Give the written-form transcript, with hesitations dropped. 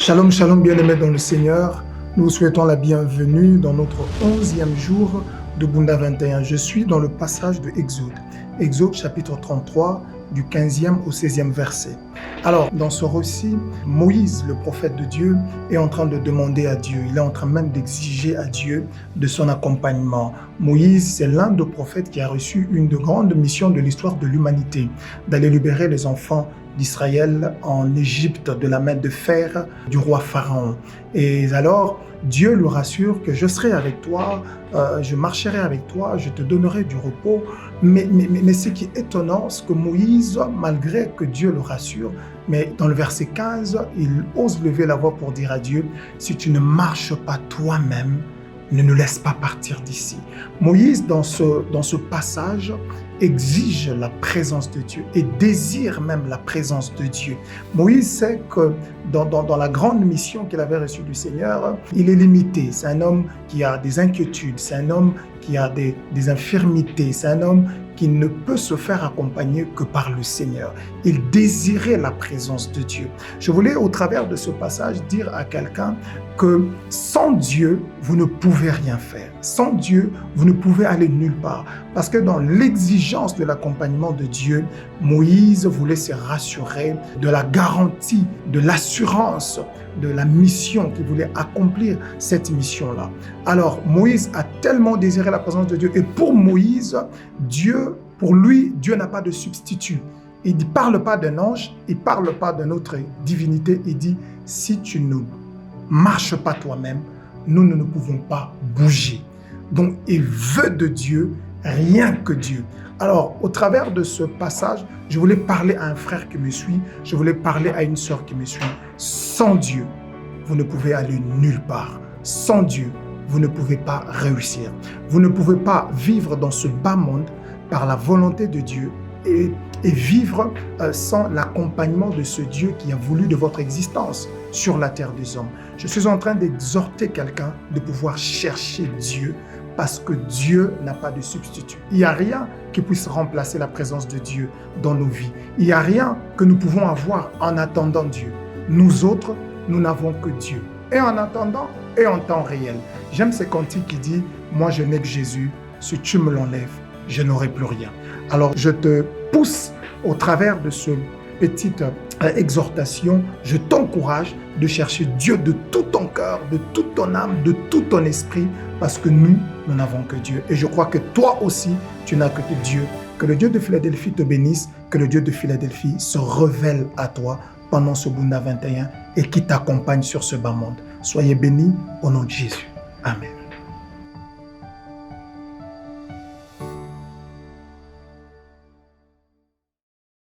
Shalom, shalom, bien-aimés dans le Seigneur. Nous vous souhaitons la bienvenue dans notre 11e jour de Bunda 21. Je suis dans le passage de Exode. Exode chapitre 33, du 15e au 16e verset. Alors, dans ce récit, Moïse, le prophète de Dieu, est en train de demander à Dieu. Il est en train même d'exiger à Dieu de son accompagnement. Moïse, c'est l'un des prophètes qui a reçu une de grandes missions de l'histoire de l'humanité, d'aller libérer les enfants d'Israël en Égypte de la main de fer du roi Pharaon. Et alors, Dieu lui rassure que je serai avec toi, je marcherai avec toi, je te donnerai du repos. Mais ce qui est étonnant, c'est que Moïse, malgré que Dieu le rassure, mais dans le verset 15, il ose lever la voix pour dire à Dieu, si tu ne marches pas toi-même, ne nous laisse pas partir d'ici. Moïse, dans ce passage, exige la présence de Dieu et désire même la présence de Dieu. Moïse sait que dans la grande mission qu'il avait reçue du Seigneur, il est limité. C'est un homme qui a des inquiétudes, c'est un homme qui a des infirmités, c'est un homme qui ne peut se faire accompagner que par le Seigneur. Il désirait la présence de Dieu. Je voulais, au travers de ce passage, dire à quelqu'un que sans Dieu, vous ne pouvez rien faire. Sans Dieu, vous ne pouvez aller nulle part. Parce que dans l'exigence de l'accompagnement de Dieu, Moïse voulait se rassurer de la garantie, de l'assurance, de la mission qu'il voulait accomplir, cette mission-là. Alors, Moïse a tellement désiré la présence de Dieu. Et pour Moïse, pour lui, Dieu n'a pas de substitut. Il ne parle pas d'un ange, il ne parle pas d'une autre divinité. Il dit, si tu ne marches pas toi-même, nous ne pouvons pas bouger. Donc, il veut de Dieu, rien que Dieu. Alors, au travers de ce passage, je voulais parler à un frère qui me suit, je voulais parler à une sœur qui me suit. Sans Dieu, vous ne pouvez aller nulle part. Sans Dieu, vous ne pouvez pas réussir. Vous ne pouvez pas vivre dans ce bas monde par la volonté de Dieu et vivre sans l'accompagnement de ce Dieu qui a voulu de votre existence sur la terre des hommes. Je suis en train d'exhorter quelqu'un de pouvoir chercher Dieu parce que Dieu n'a pas de substitut. Il n'y a rien qui puisse remplacer la présence de Dieu dans nos vies. Il n'y a rien que nous pouvons avoir en attendant Dieu. Nous autres, nous n'avons que Dieu. Et en attendant, et en temps réel. J'aime ces cantiques qui disent, moi je n'ai que Jésus, si tu me l'enlèves, je n'aurai plus rien. Alors je te pousse au travers de ce petite exhortation, je t'encourage de chercher Dieu de tout ton cœur, de toute ton âme, de tout ton esprit, parce que nous n'avons que Dieu. Et je crois que toi aussi, tu n'as que Dieu. Que le Dieu de Philadelphie te bénisse, que le Dieu de Philadelphie se révèle à toi pendant ce Bunda 21 et qui t'accompagne sur ce bas monde. Soyez bénis au nom de Jésus. Amen.